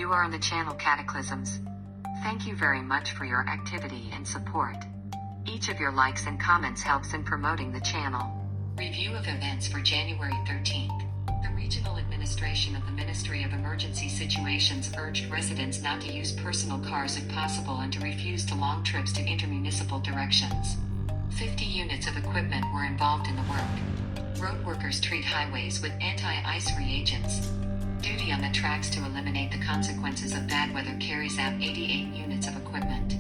You are in the channel Cataclysms. Thank you very much for your activity and support. Each of your likes and comments helps in promoting the channel. Review of events for January 13th. The Regional Administration of the Ministry of Emergency Situations urged residents not to use personal cars if possible and to refuse to long trips to intermunicipal directions. 50 units of equipment were involved in the work. Road workers treat highways with anti-ice reagents. Duty on the tracks to eliminate the consequences of bad weather carries out 88 units of equipment.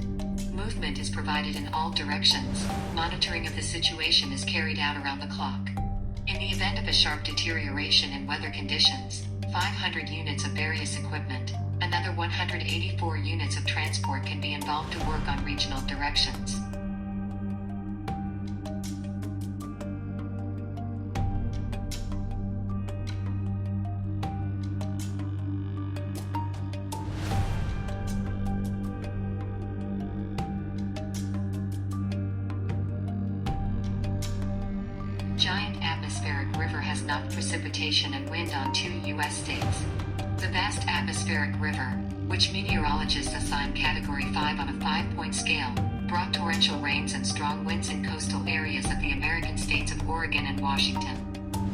Movement is provided in all directions. Monitoring of the situation is carried out around the clock. In the event of a sharp deterioration in weather conditions, 500 units of various equipment, another 184 units of transport can be involved to work on regional directions. Giant atmospheric river has knocked precipitation and wind on 2 U.S. states. The vast atmospheric river, which meteorologists assign Category 5 on a 5-point scale, brought torrential rains and strong winds in coastal areas of the American states of Oregon and Washington.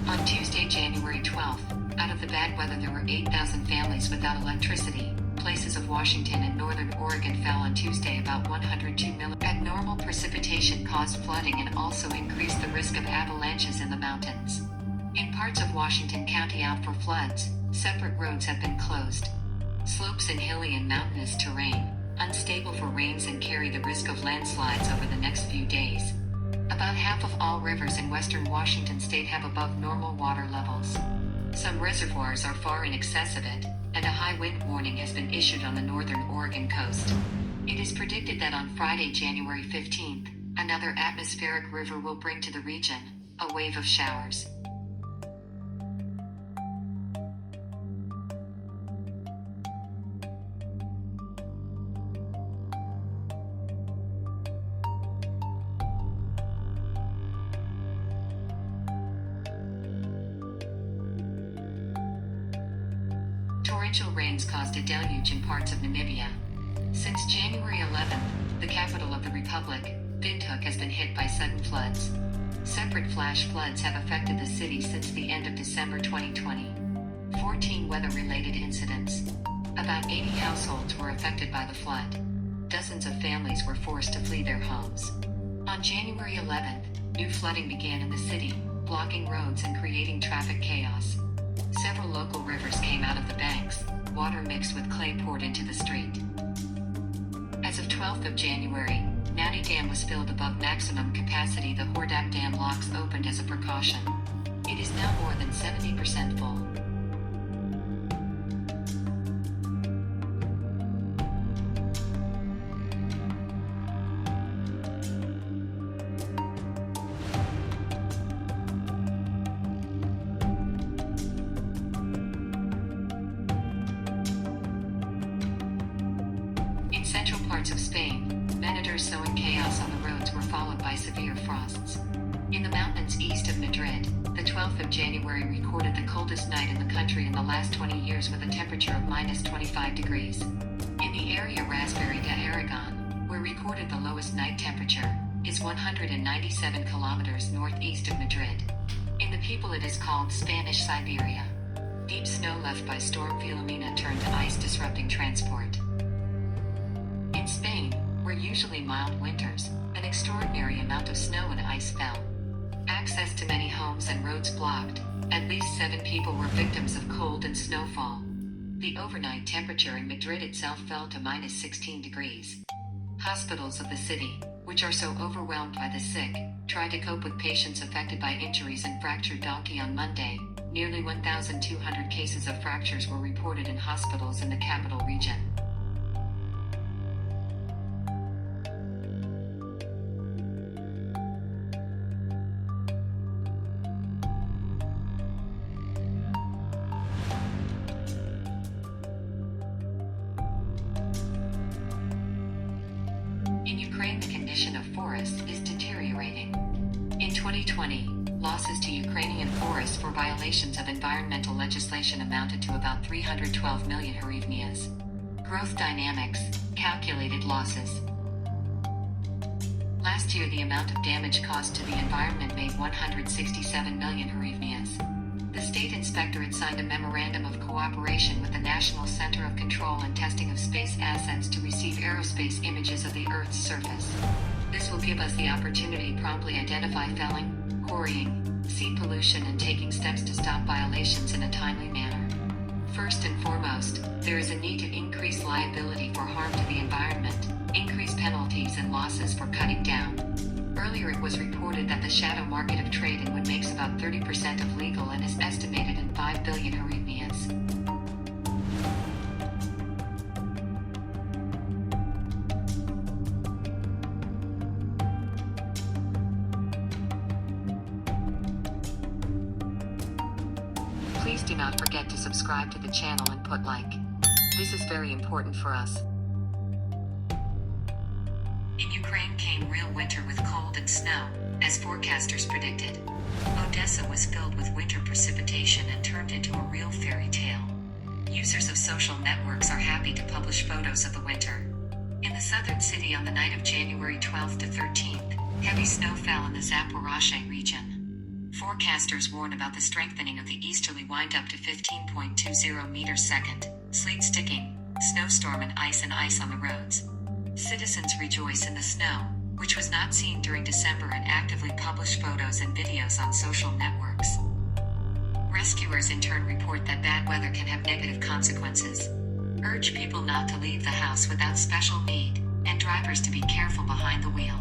On Tuesday, January 12th, out of the bad weather there were 8,000 families without electricity. Places of Washington and northern Oregon fell on Tuesday about 102 mm. Abnormal precipitation caused flooding and also increased the risk of avalanches in the mountains. In parts of Washington County out for floods, separate roads have been closed. Slopes in hilly and mountainous terrain, unstable for rains and carry the risk of landslides over the next few days. About half of all rivers in western Washington state have above normal water levels. Some reservoirs are far in excess of it, and a high wind warning has been issued on the northern Oregon coast. It is predicted that on Friday, January 15th, another atmospheric river will bring to the region a wave of showers. Torrential rains caused a deluge in parts of Namibia. Since January 11th, the capital of the republic, Windhoek, has been hit by sudden floods. Separate flash floods have affected the city since the end of December 2020. 14 weather-related incidents. About 80 households were affected by the flood. Dozens of families were forced to flee their homes. On January 11th, new flooding began in the city, blocking roads and creating traffic chaos. Several local rivers came out of the banks, water mixed with clay poured into the street. As of 12th of January, Nadi Dam was filled above maximum capacity. The Hordak Dam locks opened as a precaution. It is now more than 70% full. In central parts of Spain, managers sowing chaos on the roads were followed by severe frosts. In the mountains east of Madrid, the 12th of January recorded the coldest night in the country in the last 20 years with a temperature of minus 25 degrees. In the area Raspberry de Aragon, where recorded the lowest night temperature, is 197 kilometers northeast of Madrid. In the people it is called Spanish Siberia. Deep snow left by Storm Filomena turned to ice, disrupting transport. In Spain, where usually mild winters, an extraordinary amount of snow and ice fell. Access to many homes and roads blocked. At least 7 people were victims of cold and snowfall. The overnight temperature in Madrid itself fell to minus 16 degrees. Hospitals of the city, which are so overwhelmed by the sick, tried to cope with patients affected by injuries and fractured donkey. On Monday, nearly 1,200 cases of fractures were reported in hospitals in the capital region. In Ukraine, the condition of forests is deteriorating. In 2020, losses to Ukrainian forests for violations of environmental legislation amounted to about 312 million hryvnias. Growth dynamics, calculated losses. Last year the amount of damage caused to the environment made 167 million hryvnias. The state inspectorate signed a memorandum of cooperation with the National Center of Control and Testing of Space Assets to receive aerospace images of the Earth's surface. This will give us the opportunity to promptly identify felling, quarrying, sea pollution and taking steps to stop violations in a timely manner. First and foremost, there is a need to increase liability for harm to the environment, increase penalties and losses for cutting down. Earlier it was reported that the shadow market of trade in wood makes about 30% of legal and is estimated in 5 billion hryvnias. Please do not forget to subscribe to the channel and put like. This is very important for us. In Ukraine came real winter with cold and snow, as forecasters predicted. Odessa was filled with winter precipitation and turned into a real fairy tale. Users of social networks are happy to publish photos of the winter. In the southern city on the night of January 12th to 13th, heavy snow fell in the Zaporozhye region. Forecasters warn about the strengthening of the easterly wind up to 15.20 meters second, sleet sticking, snowstorm and ice on the roads. Citizens rejoice in the snow, which was not seen during December, and actively publish photos and videos on social networks. Rescuers in turn report that bad weather can have negative consequences. Urge people not to leave the house without special need, and drivers to be careful behind the wheel.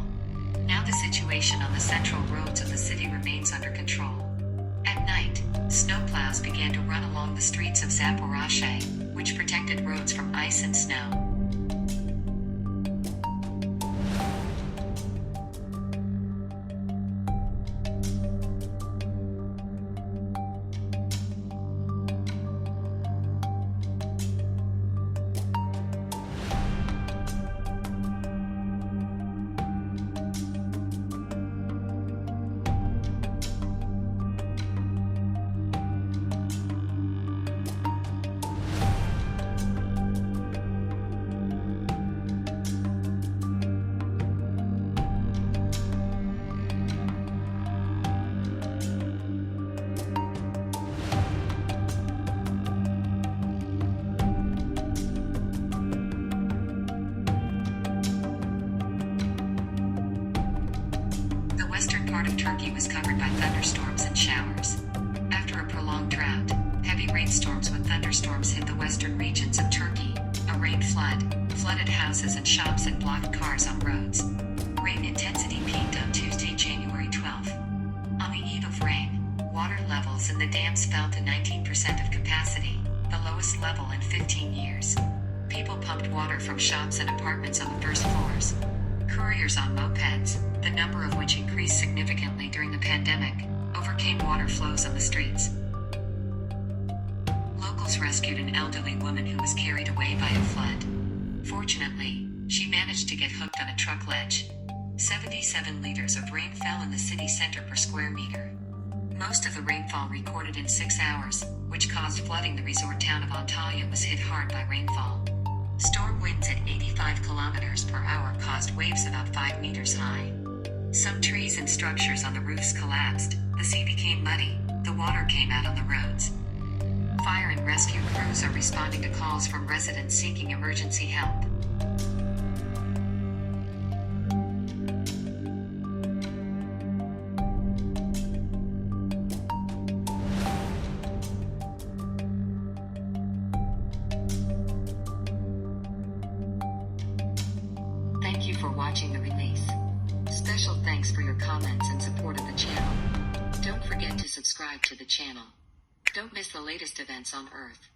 Now the situation on the central roads of the city remains under control. At night, snowplows began to run along the streets of Zaporozhye, which protected roads from ice and snow. Part of Turkey was covered by thunderstorms and showers. After a prolonged drought, heavy rainstorms with thunderstorms hit the western regions of Turkey. A rain flooded houses and shops and blocked cars on roads. Rain intensity peaked on Tuesday, January 12th. On the eve of rain, water levels in the dams fell to 19% of capacity, the lowest level in 15 years. People pumped water from shops and apartments on the first floors. Couriers on mopeds, the number of which increased significantly during the pandemic, overcame water flows on the streets. Locals rescued an elderly woman who was carried away by a flood. Fortunately, she managed to get hooked on a truck ledge. 77 liters of rain fell in the city center per square meter. Most of the rainfall recorded in 6 hours, which caused flooding. The resort town of Antalya was hit hard by rainfall. Storm winds at 85 kilometers per hour caused waves about 5 meters high. Some trees and structures on the roofs collapsed, the sea became muddy, the water came out on the roads. Fire and rescue crews are responding to calls from residents seeking emergency help. Thank you for watching the release. Special thanks for your comments and support of the channel. Don't forget to subscribe to the channel. Don't miss the latest events on Earth.